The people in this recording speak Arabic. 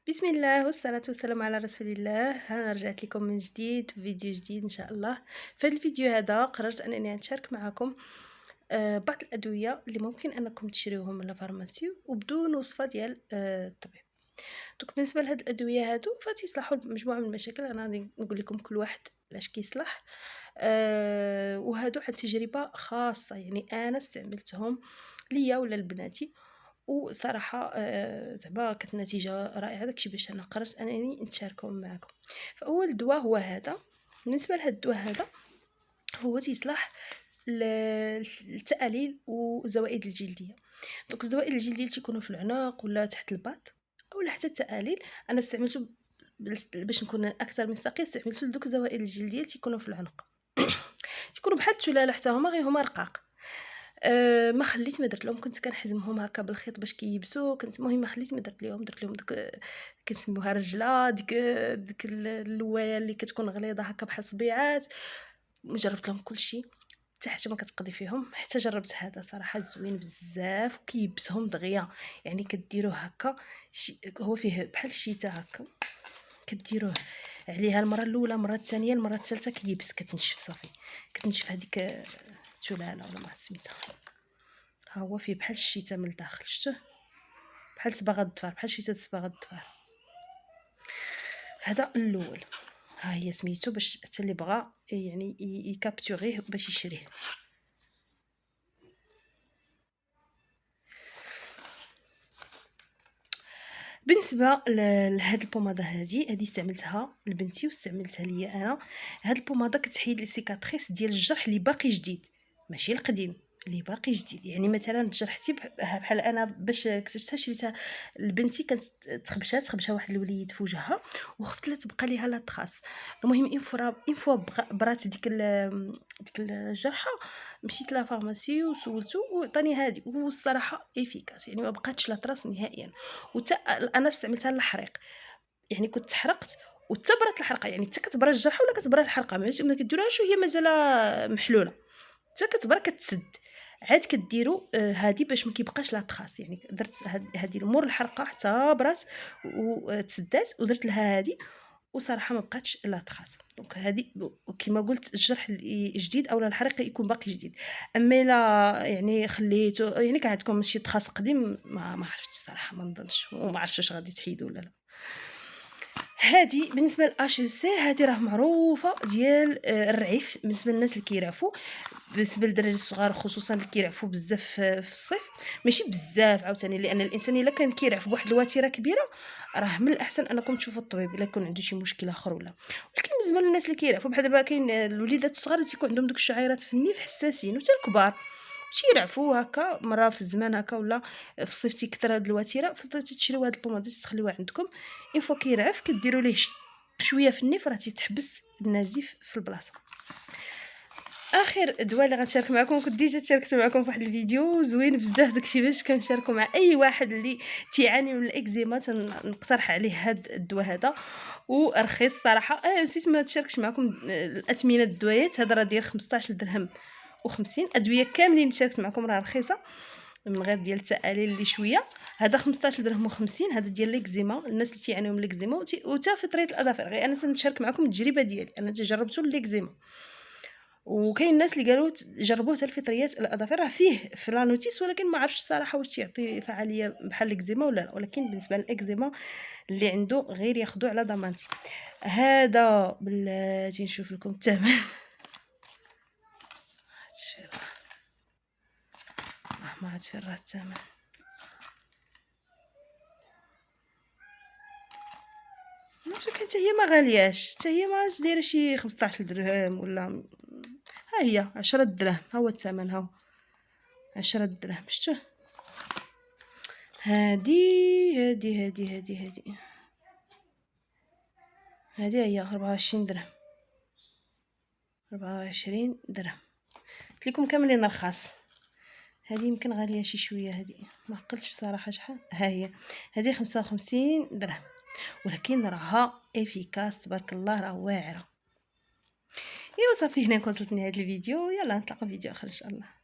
بسم الله والصلاة والسلام على رسول الله. أنا رجعت لكم من جديد في فيديو جديد إن شاء الله. في هذا الفيديو هذا قررت أنني نشارك معكم بعض الأدوية اللي ممكن أنكم تشريوهم من الفارماسي وبدون وصفة ديال الطبيب. دوك بالنسبة لهاد الأدوية هادو فتيصلحوا لمجموعة من المشاكل. أنا غادي نقول لكم كل واحد علاش كيصلح. وهادو عن تجربة خاصة، يعني أنا استعملتهم ليا ولا لبناتي، وصراحة زعما كانت النتيجة رائعة. داكشي باش أنا قررت أنني نشاركهم معكم. فأول دوا هو هذا. بالنسبة لهاد الدوا هذا هو تيصلح للتأليل والزوائد الجلدية. دوك الزوائد الجلدية اللي تيكونوا في العنق ولا تحت الباط اولا حتى التأليل، انا استعملته باش نكون اكثر مصداقيه. استعملته لدوك الزوائد الجلديه اللي تيكونوا في العنق تيكونوا بحال التلاله، حتى هما غير هما رقاق. ما خليت، ما درت لهم، كنت كنحزمهم هكا بالخيط باش كييبسوا. كنت المهم ما خليت، ما درت لهم دوك كنسموها رجله، ديك اللوايه اللي كتكون غليظه هكا بحال صبيعات. جربت لهم كلشي حتى حاجه ما كتقضي فيهم، حتى جربت هذا صراحه زوين بزاف وكيبسهم دغيا. يعني كديروه هكا هو فيه بحال الشتاء هكا، كديروه عليها المره الاولى، المره الثانيه، المره الثالثه كيبس، كتنشف صافي، كتنشف هذيك التلاله ولا ما سميتها. ها هو فيه بحال الشتاء من الداخل، شفتوه بحال صباغه الضفار، بحال شتاء صباغه الضفار. هذا الاول، ها هي سميتو باش حتى اللي بغى يعني يكابتوريه باش يشريه. بالنسبه لهاد البوماده هادي استعملتها لبنتي واستعملتها ليا انا. هاد البوماده كتحيد لي سيكاتريس ديال الجرح اللي باقي جديد، ماشي القديم، اللي باقي جديد. يعني مثلا جرحتي بحال انا باش اكتشفتها شريتها لبنتي، كانت تخبشها واحد الوليد في وجهها وخفت لا تبقى ليها لا تراس. المهم اون فوا برات ديك الجرحه، مشيت لا فارماسي وسولته وعطاني هادي، والصراحه افيكاس، يعني ما بقاتش لا تراس نهائيا. انا استعملتها للحريق، يعني كنت تحرقت وتبرت الحرقه، يعني حتى كتبرى الجرحه ولا كتبرى الحرقه، ما كديروهاش وهي مازال محلوله، حتى كتبرى كتسد. عاد كديروا هادي باش ما كيبقاش لا تخاص. يعني درت هادي المور الحرقه حتى برات وتسدات، ودرت لها هادي وصراحه ما بقاتش لا تخاص. دونك هادي كما قلت الجرح الجديد اولا الحريق يكون باقي جديد. اما لا يعني خليته، يعني كان عندكم شي تخاص قديم، ما عرفتش الصراحه، ما نظنش، وما عرفتش واش غادي تحيدوا ولا لا. هادي بالنسبه للاش سي، هادي راه معروفه ديال الرعيف بالنسبه للناس اللي كيرعفوا، بالنسبه للدراري الصغار خصوصا اللي كيرعفوا بزاف في الصيف. ماشي بزاف عاوتاني، لان الانسان الا كان كيرعف بواحد الوتيره كبيره راه من الاحسن انكم تشوفوا الطبيب الا كان عنده شي مشكل اخر ولا. ولكن بالنسبه للناس اللي كيرعفوا بحال دابا، كاين الوليدات الصغار اللي تيكون عندهم دوك الشعيرات في النيف حساسين، وحتى الكبار تيرعفوا هكا مره في الزمان هكا، ولا في الصيف تيكثر هاد الوتيره، فتشريو هاد البوماده تخليوها عندكم. اون فوا كيرعف كديروا ليه شويه في النيف، راه تيتحبس النزيف في البلاصه. اخر دواء اللي غنشارك معكم، كنت ديجا شاركت معكم في واحد الفيديو زوين بزاف، داكشي باش كنشاركو مع اي واحد اللي تيعاني من الاكزيما، تنقترح عليه هاد الدواء هذا، ورخيص صراحه. نسيت ما تشاركش معكم الاثمنه الدويات، هذا راه داير 15 درهم و50. ادويه كاملين اللي شاركت معكم راه رخيصه من غير ديال التقاليل اللي شويه. هذا 15 درهم و50، هذا ديال ليكزيما، الناس اللي تيعانيو من الاكزيما وتا في طريقه الاظافر. غير انا سنشارك معكم التجربه ديالي، انا جربته للاكزيما، وكاين الناس اللي قالوا جربوه حتى الفطريات الاظافر، راه فيه في لا نوتيس، ولكن ما عرفتش الصراحه واش يعطي فعاليه بحال الاكزيما ولا لا. ولكن بالنسبه للاكزيما اللي عنده غير ياخذوا على ضمانتي. هذا بلاتي نشوف لكم الثمن. ما عاد فين راه الثمن. ماشي حتى هي ما غالياش، حتى هي ما دايره شي 15 درهم ولا. ها هي 10 دراهم، ها هو الثمن، ها هو 10 دراهم. شفتوه؟ هادي هي 24 درهم، 24 درهم. قلت لكم كاملين رخاص. هذه يمكن غاليه شي شويه، هذه ما عقلتش صراحه شحال. ها هي هذه 55 درهم، ولكن راها افيكاس تبارك الله، راه واعره. ايوا صافي، هنا وصلت لنهايه الفيديو. يلا نتلاقاو في فيديو اخر ان شاء الله.